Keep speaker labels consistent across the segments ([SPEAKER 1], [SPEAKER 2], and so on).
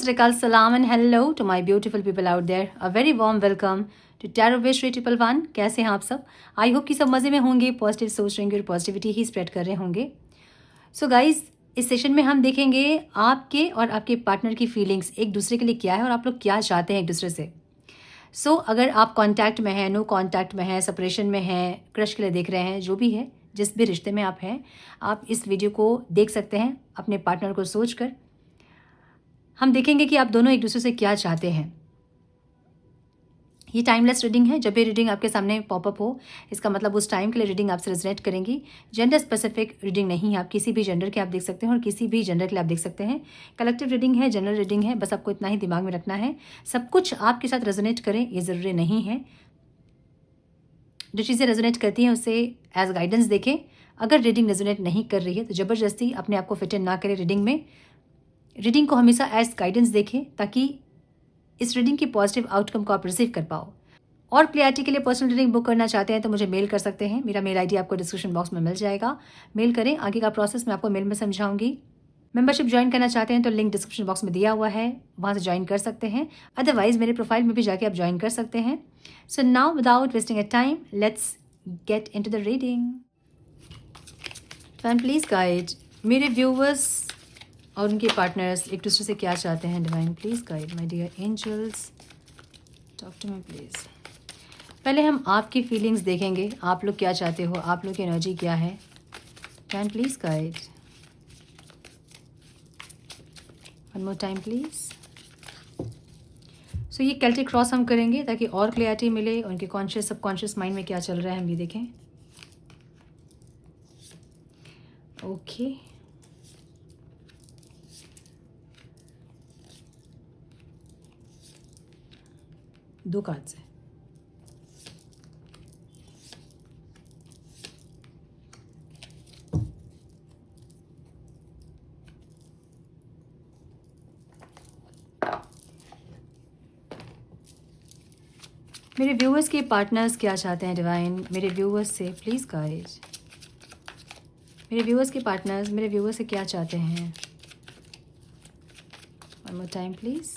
[SPEAKER 1] Sat Sri Akal, Salam and hello to my beautiful people out there. A very warm welcome to Tarot Wish 111. कैसे हैं आप सब? I hope कि सब मज़े में होंगे, पॉजिटिव सोच रहेंगे और पॉजिटिविटी ही स्प्रेड कर रहे होंगे. सो गाइज, इस सेशन में हम देखेंगे आपके और आपके पार्टनर की फीलिंग्स एक दूसरे के लिए क्या है और आप लोग क्या चाहते हैं एक दूसरे से. सो अगर आप कॉन्टैक्ट में हैं, नो कॉन्टैक्ट में हैं, सेपरेशन में हैं, क्रश के लिए देख रहे हैं, जो भी है, जिस भी रिश्ते में आप हैं, आप इस वीडियो को देख सकते हैं अपने पार्टनर को सोच कर. हम देखेंगे कि आप दोनों एक दूसरे से क्या चाहते हैं. ये टाइमलेस रीडिंग है. जब भी रीडिंग आपके सामने पॉपअप हो, इसका मतलब उस टाइम के लिए रीडिंग आपसे रेजोनेट करेंगी. जेंडर स्पेसिफिक रीडिंग नहीं है. आप किसी भी जेंडर के आप देख सकते हैं और किसी भी जेंडर के लिए आप देख सकते हैं. कलेक्टिव रीडिंग है, जनरल रीडिंग है. बस आपको इतना ही दिमाग में रखना है. सब कुछ आपके साथ रेजोनेट करें ये ज़रूरी नहीं है. जो चीज़ें रेजोनेट करती हैं उसे एज गाइडेंस देखें. अगर रीडिंग रेजोनेट नहीं कर रही है तो ज़बरदस्ती अपने आप को फिट इन ना करें रीडिंग में. रीडिंग को हमेशा एज गाइडेंस देखें ताकि इस रीडिंग की पॉजिटिव आउटकम को आप रिसीव कर पाओ. और क्लियरिटी के लिए पर्सनल रीडिंग बुक करना चाहते हैं तो मुझे मेल कर सकते हैं. मेरा मेल आईडी आपको डिस्क्रिप्शन बॉक्स में मिल जाएगा. मेल करें. आगे का प्रोसेस मैं आपको मेल में समझाऊंगी. मेंबरशिप ज्वाइन करना चाहते हैं तो लिंक डिस्क्रिप्शन बॉक्स में दिया हुआ है, वहाँ से ज्वाइन कर सकते हैं. अदरवाइज मेरे प्रोफाइल में भी जाके आप ज्वाइन कर सकते हैं. So now without wasting a time let's get into the reading. Divine please guide मेरे व्यूवर्स और उनके पार्टनर्स एक दूसरे से क्या चाहते हैं. Divine please guide my dear angels, talk to me please. पहले हम आपकी फीलिंग्स देखेंगे. आप लोग क्या चाहते हो, आप लोग की एनर्जी क्या है. Divine please guide one more time please. So ये कैल्टिक क्रॉस हम करेंगे ताकि और क्लियरिटी मिले. उनके कॉन्शियस सबकॉन्शियस माइंड में क्या चल रहा है हम ये देखें. ओके दो कार्ड्स है. मेरे व्यूअर्स के पार्टनर्स क्या चाहते हैं. डिवाइन मेरे व्यूअर्स से प्लीज़ गाइड. मेरे व्यूअर्स के पार्टनर्स मेरे व्यूअर्स से क्या चाहते हैं. One more time please.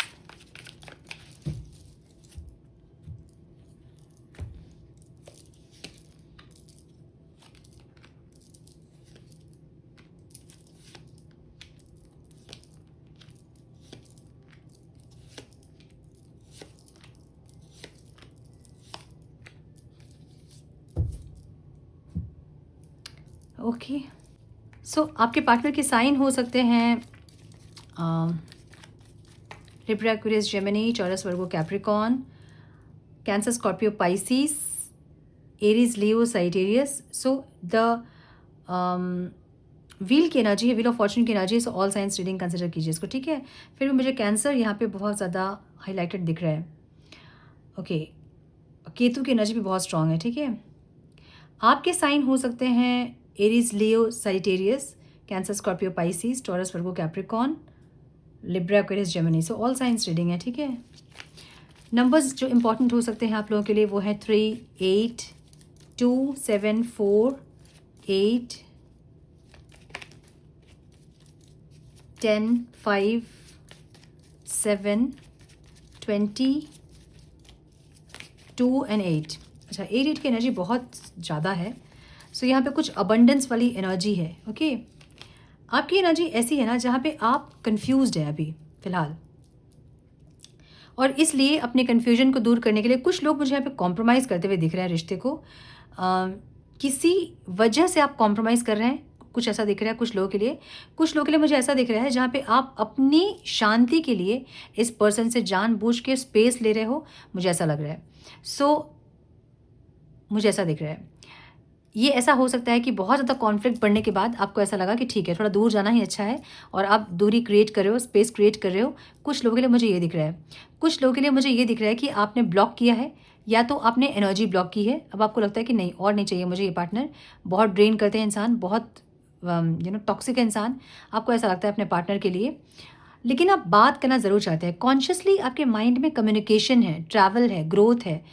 [SPEAKER 1] Okay so आपके पार्टनर के साइन हो सकते हैं Libra, Aquarius, Gemini, taurus, Virgo, Capricorn, cancer, Scorpio, Pisces, Aries, Leo, Sagittarius. So the wheel की एनर्जी है, व्हील ऑफ फॉर्चून की एनर्जी है. सो ऑल साइंस रीडिंग कंसिडर कीजिए इसको, ठीक है. फिर भी मुझे कैंसर यहाँ पे बहुत ज़्यादा हाईलाइटेड दिख रहा है. ओके केतु की एनर्जी भी बहुत स्ट्रांग है, ठीक है. आपके साइन हो सकते हैं Aries, Leo, Sagittarius, Cancer, Scorpio, Pisces, Taurus, Virgo, Capricorn, Libra, Aquarius, Gemini. So all signs reading है, ठीक है. नंबर्स जो इंपॉर्टेंट हो सकते हैं आप लोगों के लिए वो है 3, 8, 2, 7, 4, 8, 10, 5, 7, 20, 2 एंड 8. अच्छा 8 की एनर्जी बहुत ज़्यादा है. सो यहाँ पे कुछ अबंडेंस वाली एनर्जी है. ओके आपकी एनर्जी ऐसी है ना जहाँ पे आप कंफ्यूज्ड है अभी फ़िलहाल, और इसलिए अपने कन्फ्यूजन को दूर करने के लिए कुछ लोग मुझे यहाँ पे कॉम्प्रोमाइज़ करते हुए दिख रहे हैं रिश्ते को. किसी वजह से आप कॉम्प्रोमाइज़ कर रहे हैं, कुछ ऐसा दिख रहा है कुछ लोगों के लिए. कुछ लोगों के लिए मुझे ऐसा दिख रहा है जहाँ पे आप अपनी शांति के लिए इस पर्सन से जानबूझ के स्पेस ले रहे हो, मुझे ऐसा लग रहा है. मुझे ऐसा दिख रहा है. ये ऐसा हो सकता है कि बहुत ज़्यादा कॉन्फ्लिक्ट बढ़ने के बाद आपको ऐसा लगा कि ठीक है थोड़ा दूर जाना ही अच्छा है, और आप दूरी क्रिएट कर रहे हो, स्पेस क्रिएट कर रहे हो. कुछ लोगों के लिए मुझे ये दिख रहा है. कुछ लोगों के लिए मुझे ये दिख रहा है कि आपने ब्लॉक किया है, या तो आपने एनर्जी ब्लॉक की है. अब आपको लगता है कि नहीं और नहीं चाहिए मुझे ये पार्टनर. बहुत ड्रेन करते हैं इंसान, बहुत टॉक्सिक है इंसान. आपको ऐसा लगता है अपने पार्टनर के लिए, लेकिन आप बात करना ज़रूर चाहते हैं. कॉन्शियसली आपके माइंड में कम्युनिकेशन है, ट्रैवल है, ग्रोथ है,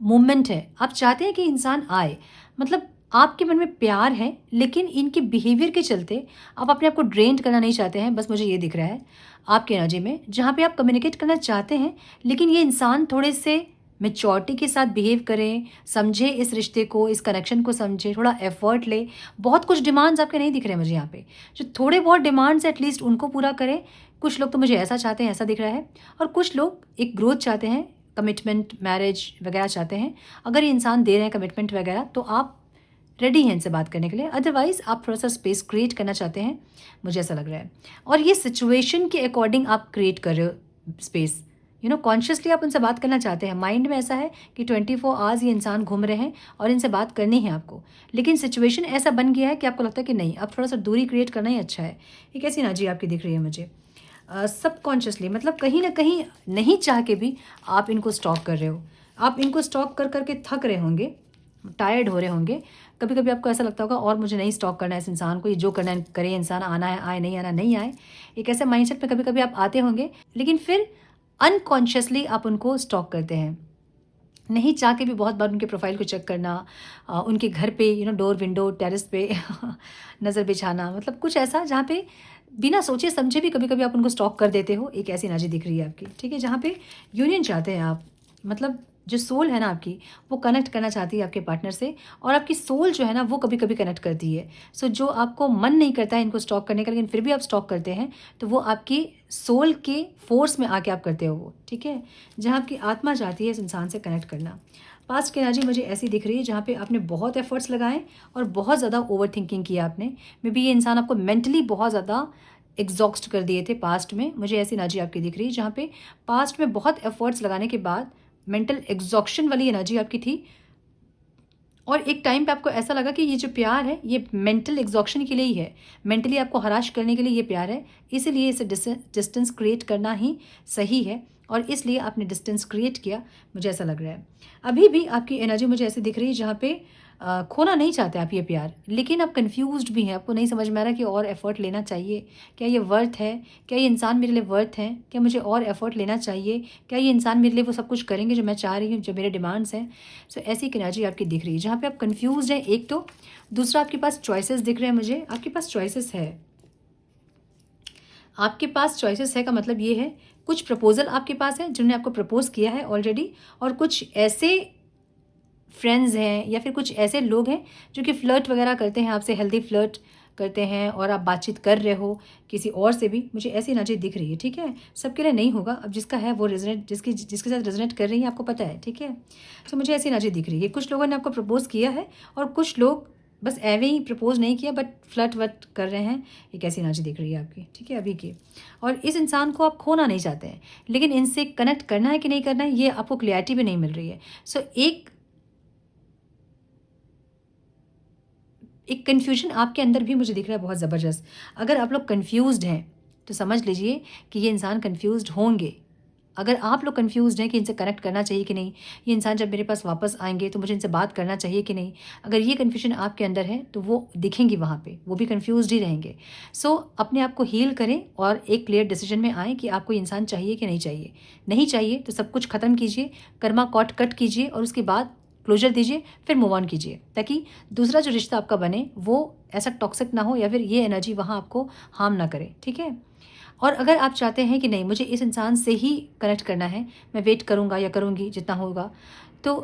[SPEAKER 1] मूवमेंट है. आप चाहते हैं कि इंसान आए. मतलब आपके मन में प्यार है, लेकिन इनके बिहेवियर के चलते आप अपने आप को ड्रेन करना नहीं चाहते हैं, बस मुझे ये दिख रहा है आपकी एनर्जी में, जहाँ पे आप कम्युनिकेट करना चाहते हैं, लेकिन ये इंसान थोड़े से मैच्योरिटी के साथ बिहेव करें, समझे इस रिश्ते को, इस कनेक्शन को समझे, थोड़ा एफर्ट ले। बहुत कुछ डिमांड्स आपके नहीं दिख रहे मुझे यहाँ पे, जो थोड़े बहुत डिमांड्स एटलीस्ट उनको पूरा करें। कुछ लोग तो मुझे ऐसा चाहते हैं, ऐसा दिख रहा है, और कुछ लोग एक ग्रोथ चाहते हैं, कमिटमेंट, मैरिज वगैरह चाहते हैं। अगर ये इंसान दे रहे हैं कमिटमेंट वगैरह, तो आप रेडी हैं इनसे बात करने के लिए। अदरवाइज आप थोड़ा सा स्पेस क्रिएट करना चाहते हैं, मुझे ऐसा लग रहा है। और ये सिचुएशन के अकॉर्डिंग आप क्रिएट कर रहे हो स्पेस, कॉन्शियसली आप उनसे बात करना चाहते हैं। माइंड में ऐसा है कि 24 आवर्स ये इंसान घूम रहे हैं और इनसे बात करनी है आपको, लेकिन सिचुएशन ऐसा बन गया है कि आपको लगता है कि नहीं, अब थोड़ा सा दूरी क्रिएट करना ही अच्छा है। ये कैसी एनर्जी आपकी दिख रही है मुझे? सबकॉन्शियसली, मतलब कहीं ना कहीं नहीं चाह के भी आप इनको स्टॉक कर रहे हो। आप इनको स्टॉक कर करके थक रहे होंगे, टायर्ड हो रहे होंगे। कभी कभी आपको ऐसा लगता होगा और मुझे नहीं स्टॉक करना है इस इंसान को, ये जो करना है करे, इंसान आना है आए, नहीं आना नहीं आए। एक ऐसे माइंडसेट में कभी कभी आप आते होंगे, लेकिन फिर अनकॉन्शियसली आप उनको स्टॉक करते हैं। नहीं चाह के भी बहुत बार उनके प्रोफाइल को चेक करना, उनके घर पे डोर विंडो टेरेस पे नज़र बिछाना, मतलब कुछ ऐसा जहाँ पे बिना सोचे समझे भी कभी कभी आप उनको स्टॉक कर देते हो। एक ऐसी एनर्जी दिख रही है आपकी, ठीक है, जहाँ पे यूनियन चाहते हैं आप, मतलब जो सोल है ना आपकी, वो कनेक्ट करना चाहती है आपके पार्टनर से, और आपकी सोल जो है ना वो कभी कभी कनेक्ट करती है। सो जो आपको मन नहीं करता है इनको स्टॉक करने का, लेकिन फिर भी आप स्टॉक करते हैं, तो वो आपकी सोल के फोर्स में आके आप करते हो वो, ठीक है, जहाँ आपकी आत्मा चाहती है इस इंसान से कनेक्ट करना। पास्ट की एनर्जी मुझे ऐसी दिख रही है जहाँ पे आपने बहुत एफर्ट्स लगाए और बहुत ज़्यादा ओवर थिंकिंग किया आपने। मे बी ये इंसान आपको मेंटली बहुत ज़्यादा एग्जॉस्ट कर दिए थे पास्ट में। मुझे ऐसी एनर्जी आपकी दिख रही है जहाँ पे पास्ट में बहुत एफर्ट्स लगाने के बाद मेंटल एग्जॉक्शन वाली एनर्जी आपकी थी, और एक टाइम पे आपको ऐसा लगा कि ये जो प्यार है ये मेंटल एग्जॉक्शन के लिए ही है, मेंटली आपको हराश करने के लिए ये प्यार है, इसीलिए इसे डिस्टेंस क्रिएट करना ही सही है, और इसलिए आपने डिस्टेंस क्रिएट किया, मुझे ऐसा लग रहा है। अभी भी आपकी एनर्जी मुझे ऐसी दिख रही है जहाँ पे खोना नहीं चाहते आप ये प्यार, लेकिन आप कंफ्यूज्ड भी हैं, आपको नहीं समझ में आ रहा कि और एफर्ट लेना चाहिए, क्या ये वर्थ है, क्या ये इंसान मेरे लिए वर्थ है, क्या मुझे और एफर्ट लेना चाहिए, क्या ये इंसान मेरे लिए वो सब कुछ करेंगे जो मैं चाह रही हूँ, जो मेरे डिमांड्स हैं। सो ऐसी एक एनर्जी आपकी दिख रही है जहाँ पे आप कंफ्यूज्ड हैं, एक तो। दूसरा, आपके पास चॉइसेस दिख रहे हैं मुझे, आपके पास चॉइसेस है, आपके पास चॉइसेस है का मतलब ये है कुछ प्रपोजल आपके पास है जिन्होंने आपको प्रपोज किया है ऑलरेडी, और कुछ ऐसे फ्रेंड्स हैं या फिर कुछ ऐसे लोग हैं जो कि फ्लर्ट वगैरह करते हैं आपसे, हेल्दी फ्लर्ट करते हैं, और आप बातचीत कर रहे हो किसी और से भी, मुझे ऐसी एनर्जी दिख रही है, ठीक है। सबके लिए नहीं होगा, अब जिसका है वो रेजोनेट, जिसके साथ रेजोनेट कर रही है आपको पता है, ठीक है। तो मुझे ऐसी एनर्जी दिख रही है, कुछ लोगों ने आपको प्रपोज किया है और कुछ लोग बस एवे ही प्रपोज नहीं किया बट फ्लर्ट वट कर रहे हैं। एक ऐसी एनर्जी दिख रही है आपकी, ठीक है, अभी की। और इस इंसान को आप खोना नहीं चाहते हैं, लेकिन इनसे कनेक्ट करना है कि नहीं करना है ये आपको क्लियरिटी भी नहीं मिल रही है। सो एक कन्फ्यूजन आपके अंदर भी मुझे दिख रहा है बहुत ज़बरदस्त। अगर आप लोग कन्फ्यूज्ड हैं तो समझ लीजिए कि ये इंसान कन्फ्यूज्ड होंगे। अगर आप लोग कन्फ्यूज्ड हैं कि इनसे कनेक्ट करना चाहिए कि नहीं, ये इंसान जब मेरे पास वापस आएंगे तो मुझे इनसे बात करना चाहिए कि नहीं, अगर ये कन्फ्यूजन आपके अंदर है तो वो दिखेंगी वहाँ पे, वो भी कन्फ्यूज्ड ही रहेंगे। सो अपने आप को हील करें और एक क्लियर डिसीजन में आएँ कि आपको इंसान चाहिए कि नहीं चाहिए। नहीं चाहिए तो सब कुछ ख़त्म कीजिए, कर्मा कॉट कट कीजिए, और उसके बाद क्लोजर दीजिए, फिर मूव ऑन कीजिए, ताकि दूसरा जो रिश्ता आपका बने वो ऐसा टॉक्सिक ना हो, या फिर ये एनर्जी वहाँ आपको हार्म ना करे, ठीक है। और अगर आप चाहते हैं कि नहीं मुझे इस इंसान से ही कनेक्ट करना है, मैं वेट करूँगा या करूँगी जितना होगा, तो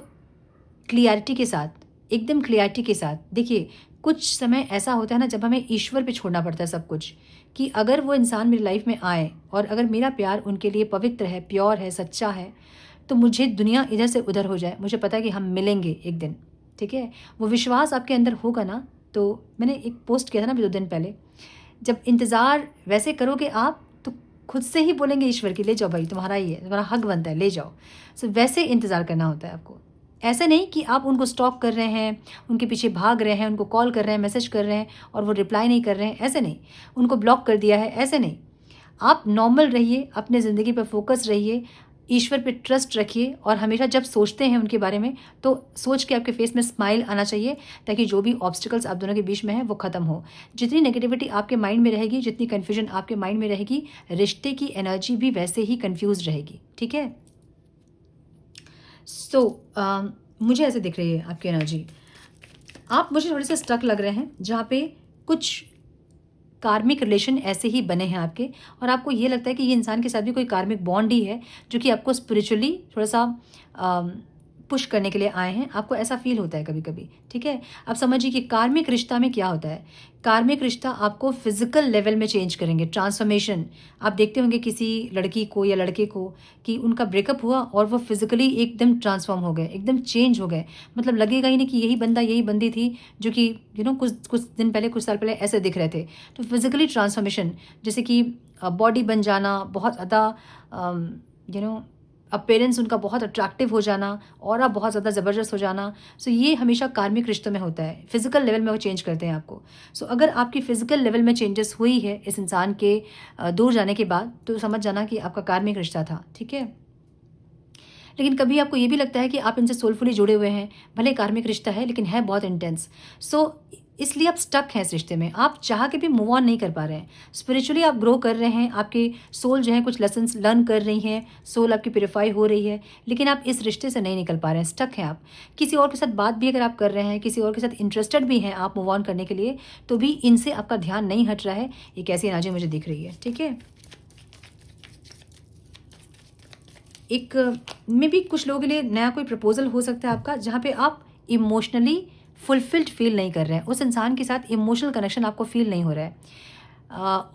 [SPEAKER 1] क्लियरिटी के साथ, एकदम क्लियरिटी के साथ देखिए, कुछ समय ऐसा होता है ना जब हमें ईश्वर पे छोड़ना पड़ता है सब कुछ, कि अगर वो इंसान मेरी लाइफ में आए और अगर मेरा प्यार उनके लिए पवित्र है, प्योर है, सच्चा है, तो मुझे दुनिया इधर से उधर हो जाए, मुझे पता है कि हम मिलेंगे एक दिन, ठीक है। वो विश्वास आपके अंदर होगा ना, तो मैंने एक पोस्ट किया था ना अभी 2 दिन पहले, जब इंतज़ार वैसे करोगे आप तो खुद से ही बोलेंगे ईश्वर की ले जाओ भाई, तुम्हारा ही है, तुम्हारा हक बनता है, ले जाओ। सो वैसे इंतज़ार करना होता है आपको, ऐसा नहीं कि आप उनको स्टॉक कर रहे हैं, उनके पीछे भाग रहे हैं, उनको कॉल कर रहे हैं, मैसेज कर रहे हैं और वो रिप्लाई नहीं कर रहे हैं, ऐसे नहीं, उनको ब्लॉक कर दिया है, ऐसे नहीं। आप नॉर्मल रहिए, अपने ज़िंदगी पर फोकस रहिए, ईश्वर पे ट्रस्ट रखिए, और हमेशा जब सोचते हैं उनके बारे में तो सोच के आपके फेस में स्माइल आना चाहिए, ताकि जो भी ऑब्स्टिकल्स आप दोनों के बीच में है वो ख़त्म हो। जितनी नेगेटिविटी आपके माइंड में रहेगी, जितनी कन्फ्यूजन आपके माइंड में रहेगी, रिश्ते की एनर्जी भी वैसे ही कन्फ्यूज रहेगी, ठीक है। सो मुझे ऐसे दिख रही है आपकी एनर्जी। आप मुझे थोड़े से स्टक लग रहे हैं, जहाँ पे कुछ कार्मिक रिलेशन ऐसे ही बने हैं आपके, और आपको ये लगता है कि ये इंसान के साथ भी कोई कार्मिक बॉन्ड ही है जो कि आपको स्पिरिचुअली थोड़ा सा पुश करने के लिए आए हैं। आपको ऐसा फील होता है कभी कभी, ठीक है। अब समझिए कि कार्मिक रिश्ता में क्या होता है। कार्मिक रिश्ता आपको फिजिकल लेवल में चेंज करेंगे, ट्रांसफॉर्मेशन। आप देखते होंगे किसी लड़की को या लड़के को कि उनका ब्रेकअप हुआ और वो फिजिकली एकदम ट्रांसफॉर्म हो गए, एकदम चेंज हो गए। मतलब लगेगा ही नहीं कि यही बंदा यही बंदी थी जो कि कुछ कुछ दिन पहले, कुछ साल पहले ऐसे दिख रहे थे। तो फिजिकली ट्रांसफॉर्मेशन, जैसे कि बॉडी बन जाना, बहुत ज़्यादा अपीयरेंस उनका बहुत अट्रैक्टिव हो जाना, ऑरा बहुत ज़्यादा ज़बरदस्त हो जाना। सो ये हमेशा कार्मिक रिश्तों में होता है, फिजिकल लेवल में वो चेंज करते हैं आपको। सो अगर आपकी फिजिकल लेवल में चेंजेस हुई है इस इंसान के दूर जाने के बाद, तो समझ जाना कि आपका कार्मिक रिश्ता था, ठीक है। लेकिन कभी आपको ये भी लगता है कि आप इनसे सोलफुली जुड़े हुए हैं, भले कार्मिक रिश्ता है लेकिन है बहुत इंटेंस। सो इसलिए आप स्टक हैं इस रिश्ते में, आप चाह के भी मूव ऑन नहीं कर पा रहे हैं। स्पिरिचुअली आप ग्रो कर रहे हैं, आपकी सोल जो है कुछ लेसन्स लर्न कर रही है, सोल आपकी प्योरीफाई हो रही है, लेकिन आप इस रिश्ते से नहीं निकल पा रहे हैं, स्टक हैं आप। किसी और के साथ बात भी अगर आप कर रहे हैं, किसी और के साथ इंटरेस्टेड भी हैं आप मूव ऑन करने के लिए, तो भी इनसे आपका ध्यान नहीं हट रहा है। एक ऐसी एनर्जी मुझे दिख रही है, ठीक है। एक मे बी कुछ लोगों के लिए नया कोई प्रपोजल हो सकता है आपका, जहाँ पे आप इमोशनली फुलफिल्ड फील नहीं कर रहे हैं, उस इंसान के साथ इमोशनल कनेक्शन आपको फील नहीं हो रहा है।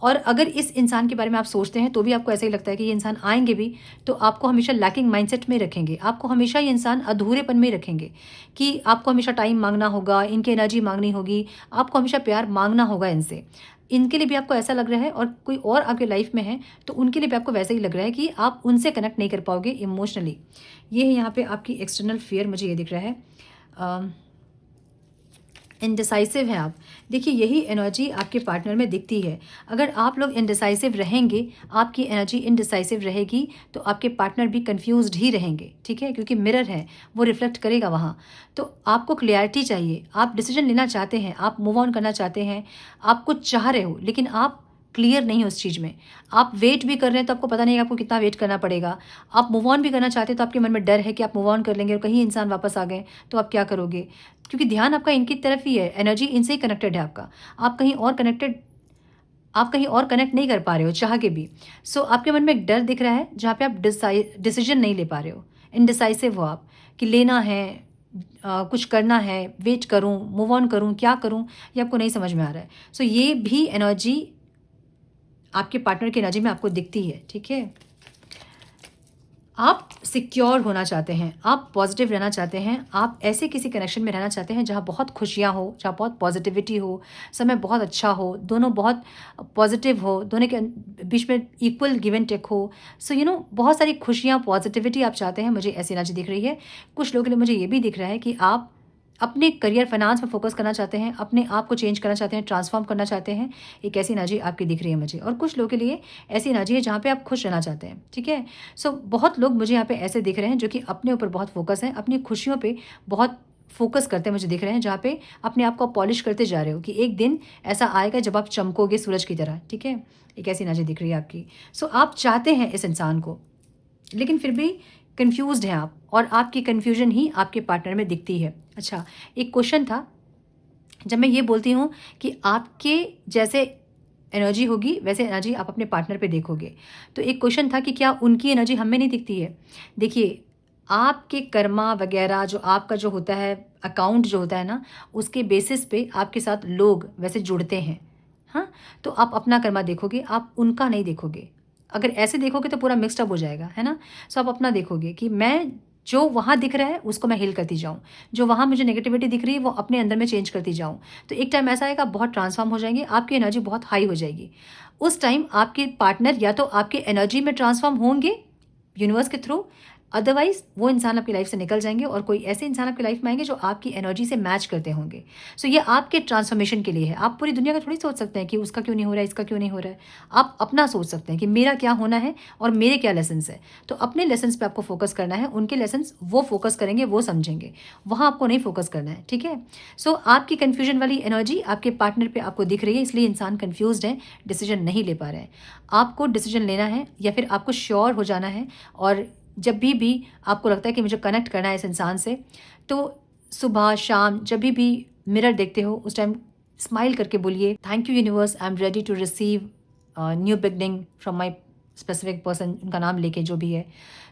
[SPEAKER 1] और अगर इस इंसान के बारे में आप सोचते हैं तो भी आपको ऐसा ही लगता है कि ये इंसान आएंगे भी तो आपको हमेशा लैकिंग माइंडसेट में रखेंगे, आपको हमेशा ये इंसान अधूरेपन में रखेंगे, कि आपको हमेशा टाइम मांगना होगा, इनकी एनर्जी मांगनी होगी, आपको हमेशा प्यार मांगना होगा इनसे। इनके लिए भी आपको ऐसा लग रहा है, और कोई और आपके लाइफ में है तो उनके लिए भी आपको वैसा ही लग रहा है कि आप उनसे कनेक्ट नहीं कर पाओगे इमोशनली। ये है यहाँ पे आपकी एक्सटर्नल फियर, मुझे ये दिख रहा है। इनडिसाइसिव हैं आप। देखिए यही एनर्जी आपके पार्टनर में दिखती है। अगर आप लोग इनडिसाइसिव रहेंगे, आपकी एनर्जी इनडिसाइसिव रहेगी, तो आपके पार्टनर भी कंफ्यूज्ड ही रहेंगे, ठीक है, क्योंकि मिरर है, वो रिफ्लेक्ट करेगा वहाँ। तो आपको क्लियरिटी चाहिए, आप डिसीजन लेना चाहते हैं, आप मूव ऑन करना चाहते हैं, आप कुछ चाह रहे हो, लेकिन आप क्लियर नहीं हो उस चीज़ में। आप वेट भी कर रहे हैं तो आपको पता नहीं है आपको कितना वेट करना पड़ेगा। आप मूव ऑन भी करना चाहते हैं तो आपके मन में डर है कि आप मूव ऑन कर लेंगे और कहीं इंसान वापस आ गए तो आप क्या करोगे, क्योंकि ध्यान आपका इनकी तरफ ही है, एनर्जी इनसे ही कनेक्टेड है आपका। आप कहीं और कनेक्ट नहीं कर पा रहे हो चाह के भी। सो आपके मन में एक डर दिख रहा है जहाँ पे आप डिसीजन नहीं ले पा रहे हो, इनडिसाइसिव हो आप, कि लेना है, कुछ करना है, वेट करूँ, मूव ऑन करूँ, क्या करूँ, ये आपको नहीं समझ में आ रहा है। सो ये भी एनर्जी आपके पार्टनर की एनर्जी में आपको दिखती है, ठीक है। आप सिक्योर होना चाहते हैं, आप पॉजिटिव रहना चाहते हैं, आप ऐसे किसी कनेक्शन में रहना चाहते हैं जहाँ बहुत खुशियाँ हो, जहाँ बहुत पॉजिटिविटी हो, समय बहुत अच्छा हो, दोनों बहुत पॉजिटिव हो, दोनों के बीच में इक्वल गिव एंड टेक हो। सो बहुत सारी खुशियाँ, पॉजिटिविटी आप चाहते हैं, मुझे ऐसी एनर्जी दिख रही है। कुछ लोगों के लिए मुझे ये भी दिख रहा है कि आप अपने करियर फाइनेंस में फोकस करना चाहते हैं, अपने आप को चेंज करना चाहते हैं, ट्रांसफॉर्म करना चाहते हैं। एक ऐसी एनर्जी आपकी दिख रही है मुझे। और कुछ लोगों के लिए ऐसी एनर्जी है जहाँ पे आप खुश रहना चाहते हैं, ठीक है। सो बहुत लोग मुझे यहाँ पे ऐसे दिख रहे हैं जो कि अपने ऊपर बहुत फोकस है, अपनी खुशियों पे बहुत फोकस करते मुझे दिख रहे हैं, जहाँ पे अपने आप को पॉलिश करते जा रहे हो कि एक दिन ऐसा आएगा जब आप चमकोगे सूरज की तरह, ठीक है। एक ऐसी एनर्जी दिख रही है आपकी। सो आप चाहते हैं इस इंसान को, लेकिन फिर भी कंफ्यूज्ड हैं आप, और आपकी कंफ्यूजन ही आपके पार्टनर में दिखती है। अच्छा, एक क्वेश्चन था, जब मैं ये बोलती हूँ कि आपके जैसे एनर्जी होगी वैसे एनर्जी आप अपने पार्टनर पे देखोगे, तो एक क्वेश्चन था कि क्या उनकी एनर्जी हम में नहीं दिखती है। देखिए आपके कर्मा वगैरह जो आपका जो होता है, अकाउंट जो होता है ना, उसके बेसिस पे आपके साथ लोग वैसे जुड़ते हैं। हाँ, तो आप अपना कर्मा देखोगे, आप उनका नहीं देखोगे। अगर ऐसे देखोगे तो पूरा मिक्सड अप हो जाएगा, है ना। सो आप अपना देखोगे कि मैं जो वहाँ दिख रहा है उसको मैं हील करती जाऊँ, जो वहाँ मुझे नेगेटिविटी दिख रही है वो अपने अंदर में चेंज करती जाऊँ। तो एक टाइम ऐसा आएगा, बहुत ट्रांसफॉर्म हो जाएंगे, आपकी एनर्जी बहुत हाई हो जाएगी। उस टाइम आपके पार्टनर या तो आपके एनर्जी में ट्रांसफॉर्म होंगे यूनिवर्स के थ्रू, अदरवाइज वो इंसान आपकी लाइफ से निकल जाएंगे और कोई ऐसे इंसान आपकी लाइफ में आएंगे जो आपकी एनर्जी से मैच करते होंगे। सो ये आपके ट्रांसफॉर्मेशन के लिए है। आप पूरी दुनिया का थोड़ी सोच सकते हैं कि उसका क्यों नहीं हो रहा है, इसका क्यों नहीं हो रहा है। आप अपना सोच सकते हैं कि मेरा क्या होना है और मेरे क्या लेसन्स है। तो अपने लेसन्स पे आपको फोकस करना है, उनके लेसन्स वो फोकस करेंगे, वो समझेंगे, वहाँ आपको नहीं फोकस करना है, ठीक है। सो आपकी कन्फ्यूजन वाली एनर्जी आपके पार्टनर पे आपको दिख रही है, इसलिए इंसान कन्फ्यूज्ड है, डिसीजन नहीं ले पा रहे हैं। आपको डिसीजन लेना है या फिर आपको श्योर हो जाना है, और जब भी आपको लगता है कि मुझे कनेक्ट करना है इस इंसान से, तो सुबह शाम जब भी मिरर देखते हो उस टाइम स्माइल करके बोलिए, thank you universe, I am ready to receive new beginning from my specific person, उनका नाम लेके जो भी है।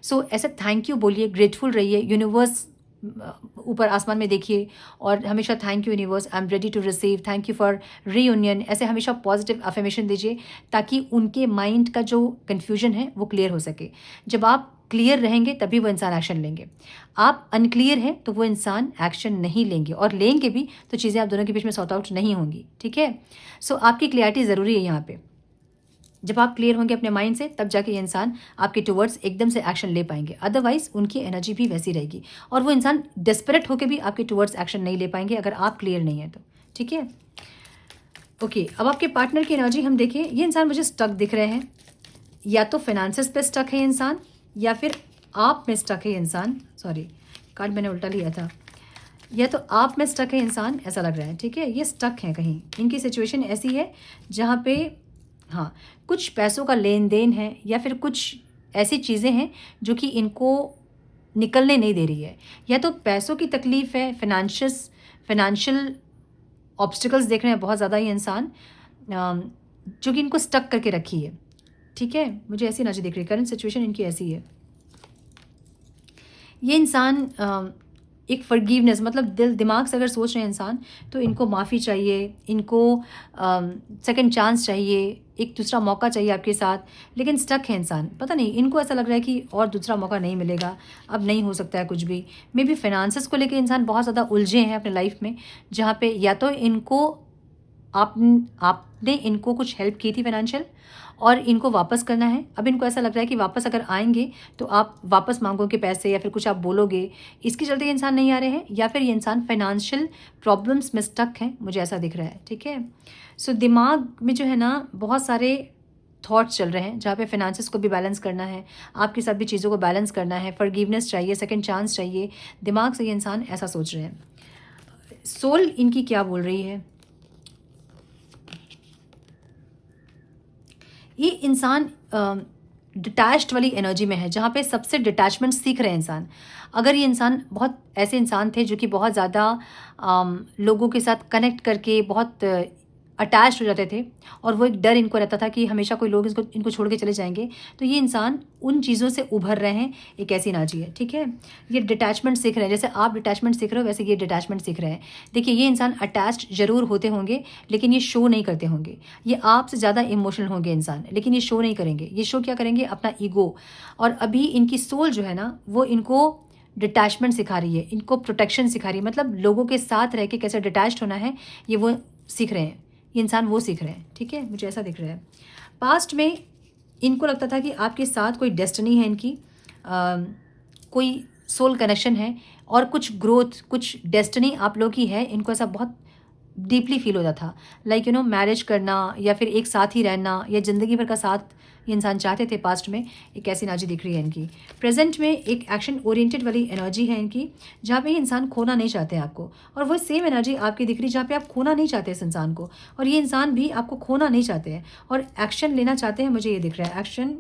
[SPEAKER 1] सो ऐसे थैंक यू बोलिए, ग्रेटफुल रहिए, यूनिवर्स ऊपर आसमान में देखिए और हमेशा thank you universe, I am ready to receive, thank you for reunion, ऐसे हमेशा पॉजिटिव अफर्मेशन दीजिए ताकि उनके माइंड का जो कन्फ्यूजन है वो क्लियर हो सके। जब आप क्लियर रहेंगे तभी वो इंसान एक्शन लेंगे। आप अनक्लियर हैं तो वो इंसान एक्शन नहीं लेंगे, और लेंगे भी तो चीज़ें आप दोनों के बीच में सॉर्ट आउट नहीं होंगी। ठीक है, सो आपकी क्लियरिटी ज़रूरी है यहाँ पे। जब आप क्लियर होंगे अपने माइंड से तब जाके ये इंसान आपके टुवर्ड्स एकदम से एक्शन ले पाएंगे, अदरवाइज उनकी एनर्जी भी वैसी रहेगी और वो इंसान डेस्परेट होकर भी आपके टुवर्ड्स एक्शन नहीं ले पाएंगे अगर आप क्लियर नहीं है तो। ठीक है, ओके, अब आपके पार्टनर की एनर्जी हम देखें। ये इंसान मुझे स्टक दिख रहे हैं, या तो फाइनेंसेस पे स्टक है इंसान या फिर आप में स्टक है इंसान। सॉरी, कार्ड मैंने उल्टा लिया था। या तो आप में स्टक है इंसान, ऐसा लग रहा है। ठीक है, ये स्टक है कहीं, इनकी सिचुएशन ऐसी है जहाँ पे हाँ कुछ पैसों का लेन देन है या फिर कुछ ऐसी चीज़ें हैं जो कि इनको निकलने नहीं दे रही है। या तो पैसों की तकलीफ़ है, फाइनेंशियल ऑब्स्टिकल्स देख रहे हैं बहुत ज़्यादा ये इंसान, जो कि इनको स्टक करके रखी है। ठीक है, मुझे ऐसी एनर्जी दिख रही है, करंट सिचुएशन इनकी ऐसी है। ये इंसान एक फॉरगिवनेस, मतलब दिमाग से अगर सोच रहे हैं इंसान तो इनको माफ़ी चाहिए, इनको सेकंड चांस चाहिए, एक दूसरा मौका चाहिए आपके साथ, लेकिन स्टक है इंसान। पता नहीं, इनको ऐसा लग रहा है कि और दूसरा मौका नहीं मिलेगा, अब नहीं हो सकता है कुछ भी। मे बी फाइनेंसेस को लेकर इंसान बहुत ज़्यादा उलझे हैं अपने लाइफ में, जहाँ पे या तो इनको आपने इनको कुछ हेल्प की थी फाइनेंशियल और इनको वापस करना है। अब इनको ऐसा लग रहा है कि वापस अगर आएंगे तो आप वापस मांगोगे पैसे या फिर कुछ आप बोलोगे, इसके चलते ये इंसान नहीं आ रहे हैं, या फिर ये इंसान फाइनेंशियल प्रॉब्लम्स में स्टक हैं, मुझे ऐसा दिख रहा है। ठीक है, सो दिमाग में जो है ना बहुत सारे थॉट्स चल रहे हैं जहाँ पे फाइनेंसेस को भी बैलेंस करना है, आपके साथ भी चीज़ों को बैलेंस करना है, फॉरगिवनेस चाहिए, सेकंड चांस चाहिए, दिमाग से ये इंसान ऐसा सोच रहे हैं। सोल इनकी क्या बोल रही है? ये इंसान डिटैच्ड वाली एनर्जी में है जहाँ पे सबसे डिटैचमेंट सीख रहे हैं इंसान। अगर ये इंसान बहुत ऐसे इंसान थे जो कि बहुत ज़्यादा लोगों के साथ कनेक्ट करके बहुत अटैच हो जाते थे और वो एक डर इनको रहता था कि हमेशा कोई लोग इनको छोड़ के चले जाएंगे, तो ये इंसान उन चीज़ों से उभर रहे हैं, एक ऐसी एनर्जी है। ठीक है, ये डिटैचमेंट सीख रहे हैं, जैसे आप डिटैचमेंट सीख रहे हो वैसे ये डिटैचमेंट सीख रहे हैं। देखिए, ये इंसान अटैच्ड जरूर होते होंगे लेकिन ये शो नहीं करते होंगे, ये आपसे ज़्यादा इमोशनल होंगे इंसान, लेकिन ये शो नहीं करेंगे। ये शो क्या करेंगे? अपना ईगो। और अभी इनकी सोल जो है ना वो इनको डिटैचमेंट सिखा रही है, इनको प्रोटेक्शन सिखा रही है, मतलब लोगों के साथ रह के कैसे डिटैच्ड होना है ये वो सीख रहे हैं, ये इंसान वो सीख रहे हैं। ठीक है, मुझे ऐसा दिख रहा है। पास्ट में इनको लगता था कि आपके साथ कोई डेस्टिनी है इनकी, कोई सोल कनेक्शन है और कुछ ग्रोथ, कुछ डेस्टिनी आप लोग की है, इनको ऐसा बहुत डीपली फील होता था। लाइक यू नो, मैरिज करना या फिर एक साथ ही रहना या ज़िंदगी भर का साथ ये इंसान चाहते थे पास्ट में। एक ऐसी एनर्जी दिख रही है इनकी। प्रेजेंट में एक एक्शन ओरिएंटेड वाली एनर्जी है इनकी, जहाँ पे ये इंसान खोना नहीं चाहते आपको, और वो सेम एनर्जी आपकी दिख रही है जहाँ पे आप खोना नहीं चाहते इस इंसान को, और ये इंसान भी आपको खोना नहीं चाहते हैं और एक्शन लेना चाहते हैं, मुझे ये दिख रहा है एक्शन।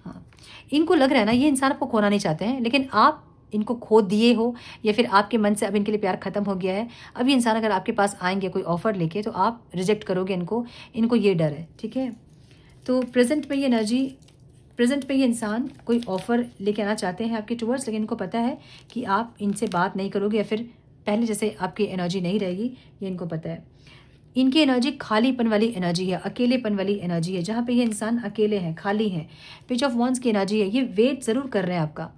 [SPEAKER 1] हाँ, इनको लग रहा है ना ये इंसान आपको खोना नहीं चाहते हैं, लेकिन आप इनको खो दिए हो या फिर आपके मन से अब इनके लिए प्यार खत्म हो गया है। अब ये इंसान अगर आपके पास आएंगे कोई ऑफर लेके तो आप रिजेक्ट करोगे इनको ये डर है। ठीक है, तो प्रेजेंट में ये एनर्जी, प्रेजेंट में ये इंसान कोई ऑफ़र लेके आना चाहते हैं आपके टूवर्ड्स, लेकिन इनको पता है कि आप इनसे बात नहीं करोगे या फिर पहले जैसे आपकी एनर्जी नहीं रहेगी, ये इनको पता है। इनकी एनर्जी खालीपन वाली एनर्जी है, अकेलेपन वाली एनर्जी है, जहाँ पे ये इंसान अकेले हैं, खाली हैं। पिच ऑफ वॉन्ड्स की एनर्जी है, ये वेट ज़रूर कर रहे हैं आपका।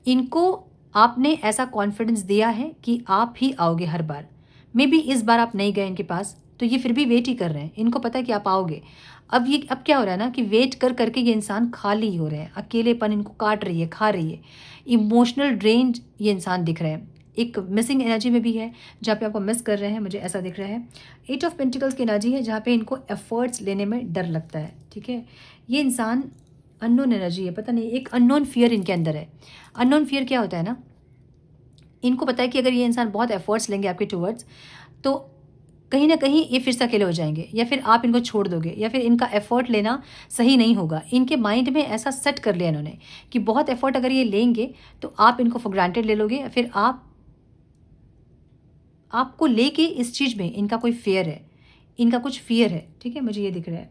[SPEAKER 1] इनको आपने ऐसा कॉन्फिडेंस दिया है कि आप ही आओगे हर बार। मे बी इस बार आप नहीं गए इनके पास तो ये फिर भी वेट ही कर रहे हैं, इनको पता है कि आप आओगे। अब क्या हो रहा है ना कि वेट कर करके ये इंसान खाली हो रहे हैं, अकेलेपन इनको काट रही है, खा रही है, इमोशनल ड्रेन्ड ये इंसान दिख रहे हैं। एक मिसिंग एनर्जी में भी है जहाँ पे आपको मिस कर रहे हैं, मुझे ऐसा दिख रहा है। 8 ऑफ पेंटिकल्स की एनर्जी है जहाँ पे इनको एफर्ट्स लेने में डर लगता है। ठीक है, ये इंसान अननोन एनर्जी है, पता नहीं एक अननोन फियर इनके अंदर है। अननोन फियर क्या होता है ना, इनको पता है कि अगर ये इंसान बहुत एफर्ट्स लेंगे आपके टूवर्ड्स तो कहीं ना कहीं ये फिर से अकेले हो जाएंगे, या फिर आप इनको छोड़ दोगे, या फिर इनका एफर्ट लेना सही नहीं होगा। इनके माइंड में ऐसा सेट कर लिया इन्होंने कि बहुत एफर्ट अगर ये लेंगे तो आप इनको फॉर ग्रांटेड ले लोगे, या फिर आप आपको लेके इस चीज़ में इनका कोई फेयर है, इनका कुछ फियर है, ठीक है, मुझे ये दिख रहा है।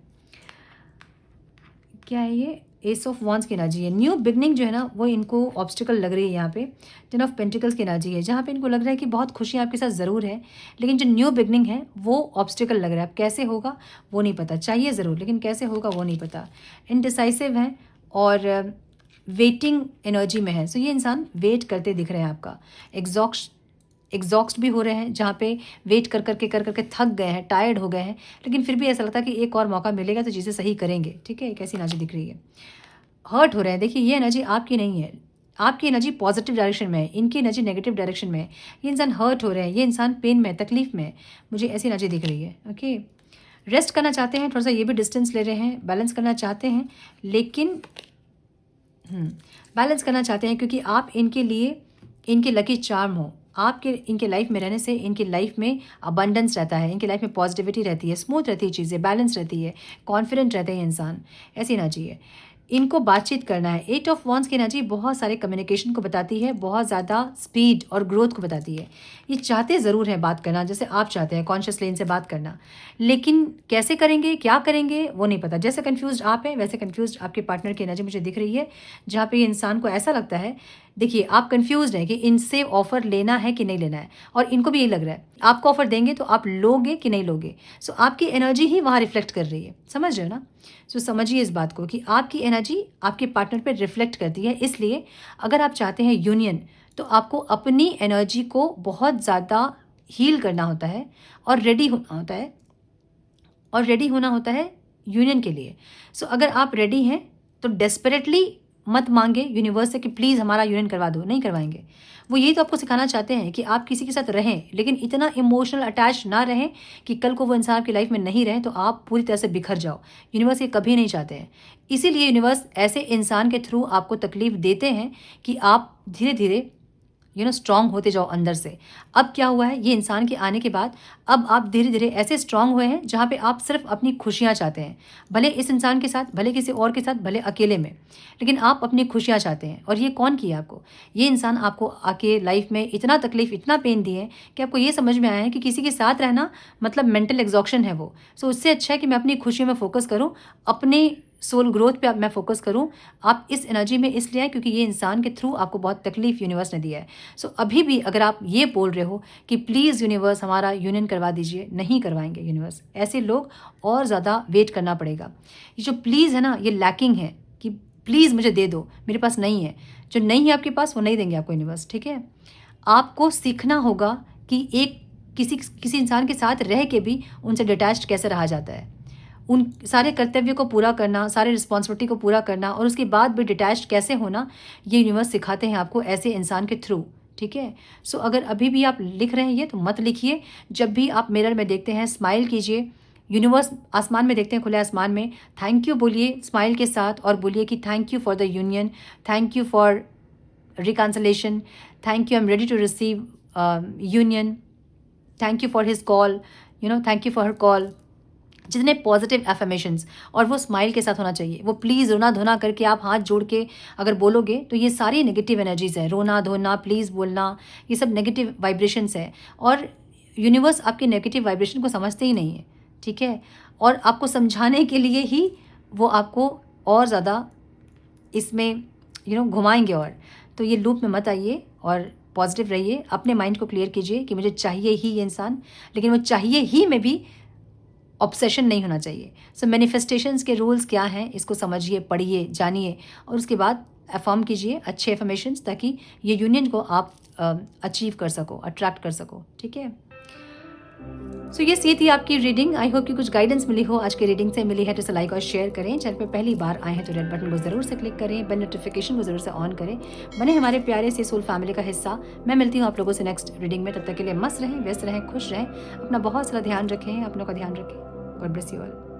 [SPEAKER 1] क्या है ये? एस ऑफ वॉन्स की एनर्जी है। न्यू बिगनिंग जो है ना वो इनको ऑब्स्टिकल लग रही है यहाँ पे। टेन ऑफ पेंटिकल्स की एनर्जी है, जहाँ पे इनको लग रहा है कि बहुत खुशियाँ आपके साथ ज़रूर है, लेकिन जो न्यू बिगनिंग है वो ऑब्स्टिकल लग रहा है। अब कैसे होगा वो नहीं पता, चाहिए ज़रूर लेकिन कैसे होगा वो नहीं पता। इनडिसाइसिव है और वेटिंग एनर्जी में है। सो ये इंसान वेट करते दिख रहे हैं आपका। एग्जॉस्ट भी हो रहे हैं, जहाँ पे वेट कर करके थक गए हैं, टायर्ड हो गए हैं, लेकिन फिर भी ऐसा लगता है कि एक और मौका मिलेगा तो चीज़ें सही करेंगे, ठीक है। एक ऐसी एनर्जी दिख रही है। हर्ट हो रहे हैं। देखिए ये एनर्जी आपकी नहीं है, आपकी एनर्जी पॉजिटिव डायरेक्शन में है, इनकी एनर्जी नेगेटिव डायरेक्शन में है। ये इंसान हर्ट हो रहे हैं, ये इंसान पेन में, तकलीफ में, मुझे ऐसी एनर्जी दिख रही है। ओके, रेस्ट करना चाहते हैं, थोड़ा सा ये भी डिस्टेंस ले रहे हैं, बैलेंस करना चाहते हैं, लेकिन बैलेंस करना चाहते हैं क्योंकि आप इनके लिए इनके लकी चार्म हो। आपके इनके लाइफ में रहने से इनकी लाइफ में अबंडेंस रहता है, इनकी लाइफ में पॉजिटिविटी रहती है, स्मूथ रहती है चीज़ें, बैलेंस रहती है, कॉन्फिडेंट रहते हैं इंसान, ऐसी एनर्जी है। इनको बातचीत करना है। 8 ऑफ वॉन्ड्स की एनर्जी बहुत सारे कम्युनिकेशन को बताती है, बहुत ज़्यादा स्पीड और ग्रोथ को बताती है। ये चाहते ज़रूर हैं बात करना, जैसे आप चाहते हैं कॉन्शियसली इनसे बात करना, लेकिन कैसे करेंगे, क्या करेंगे वो नहीं पता। जैसे कन्फ्यूज्ड आप हैं वैसे कन्फ्यूज्ड आपके पार्टनर की एनर्जी मुझे दिख रही है, जहाँ पे ये इंसान को ऐसा लगता है, देखिए आप कंफ्यूज्ड हैं कि इनसे ऑफर लेना है कि नहीं लेना है, और इनको भी यही लग रहा है आपको ऑफर देंगे तो आप लोगे कि नहीं लोगे। सो आपकी एनर्जी ही वहाँ रिफ्लेक्ट कर रही है, समझ रहे हो ना। सो समझिए इस बात को कि आपकी एनर्जी आपके पार्टनर पे रिफ्लेक्ट करती है। इसलिए अगर आप चाहते हैं यूनियन, तो आपको अपनी एनर्जी को बहुत ज़्यादा हील करना होता है और रेडी होना होता है यूनियन के लिए। सो अगर आप रेडी हैं तो डेस्परेटली मत मांगे यूनिवर्स से कि प्लीज़ हमारा यूनियन करवा दो, नहीं करवाएंगे। वो यही तो आपको सिखाना चाहते हैं कि आप किसी के साथ रहें, लेकिन इतना इमोशनल अटैच ना रहें कि कल को वो इंसान आपकी लाइफ में नहीं रहे तो आप पूरी तरह से बिखर जाओ। यूनिवर्स ये कभी नहीं चाहते हैं। इसीलिए यूनिवर्स ऐसे इंसान के थ्रू आपको तकलीफ देते हैं कि आप धीरे धीरे स्ट्रांग होते जाओ अंदर से। अब क्या हुआ है, ये इंसान के आने के बाद अब आप धीरे धीरे ऐसे स्ट्रांग हुए हैं जहाँ पे आप सिर्फ अपनी खुशियाँ चाहते हैं, भले इस इंसान के साथ, भले किसी और के साथ, भले अकेले में, लेकिन आप अपनी खुशियाँ चाहते हैं। और ये कौन किया आपको? ये इंसान आपको आके लाइफ में इतना तकलीफ, इतना पेन दिए हैं कि आपको ये समझ में आया है कि किसी के साथ रहना मतलब मेंटल एग्जॉक्शन है वो। सो उससे अच्छा है कि मैं अपनी खुशियों में फोकस करूँ, अपने सोल ग्रोथ पे मैं फोकस करूं। आप इस एनर्जी में इसलिए हैं क्योंकि ये इंसान के थ्रू आपको बहुत तकलीफ यूनिवर्स ने दिया है। सो अभी भी अगर आप ये बोल रहे हो कि प्लीज़ यूनिवर्स हमारा यूनियन करवा दीजिए, नहीं करवाएंगे यूनिवर्स। ऐसे लोग और ज़्यादा वेट करना पड़ेगा। ये जो प्लीज़ है ना, ये लैकिंग है कि प्लीज़ मुझे दे दो, मेरे पास नहीं है। जो नहीं है आपके पास वो नहीं देंगे आपको यूनिवर्स, ठीक है। आपको सीखना होगा कि एक किसी इंसान के साथ रह के भी उनसे डिटैच्ड कैसे रहा जाता है, उन सारे कर्तव्य को पूरा करना, सारे रिस्पॉन्सिबिलिटी को पूरा करना, और उसके बाद भी डिटैच्ड कैसे होना, ये यूनिवर्स सिखाते हैं आपको ऐसे इंसान के थ्रू, ठीक है। सो अगर अभी भी आप लिख रहे हैं ये तो मत लिखिए। जब भी आप मिरर में देखते हैं स्माइल कीजिए। यूनिवर्स आसमान में देखते हैं, खुले आसमान में थैंक यू बोलिए स्माइल के साथ, और बोलिए कि thank you for the union, thank you for reconciliation, thank you, I am ready to receive union, thank you for his call, thank you for her call. जितने पॉजिटिव एफर्मेशंस, और वो smile के साथ होना चाहिए। वो प्लीज़ रोना धोना करके आप हाथ जोड़ के अगर बोलोगे तो ये सारी नेगेटिव एनर्जीज़ है। रोना धोना, प्लीज़ बोलना, ये सब नेगेटिव वाइब्रेशंस है, और यूनिवर्स आपके नेगेटिव वाइब्रेशन को समझते ही नहीं है, ठीक है। और आपको समझाने के लिए ही वो आपको और ज़्यादा इसमें घुमाएंगे। और तो ये लूप में मत आइए और पॉजिटिव रहिए। अपने माइंड को क्लियर कीजिए कि मुझे चाहिए ही ये इंसान, लेकिन वो चाहिए ही में भी ऑब्सेशन नहीं होना चाहिए। सो मैनिफेस्टेशंस के रूल्स क्या हैं, इसको समझिए, पढ़िए, जानिए, और उसके बाद अफर्म कीजिए अच्छे अफर्मेशंस, ताकि ये यूनियन को आप अचीव कर सको, अट्रैक्ट कर सको, ठीक है। सो ये थी आपकी रीडिंग। आई होप कि कुछ गाइडेंस मिली हो आज की रीडिंग से। मिली है तो लाइक और शेयर करें। चैनल पे पहली बार आए हैं तो रेड बटन को ज़रूर से क्लिक करें, बेल नोटिफिकेशन को ज़रूर से ऑन करें, बने हमारे प्यारे से सोल फैमिली का हिस्सा। मैं मिलती हूँ आप लोगों से नेक्स्ट रीडिंग में। तब तक के लिए मस्त रहें, व्यस्त रहें, खुश रहें, अपना बहुत सारा ध्यान रखें, अपनों का ध्यान रखें। God bless you all.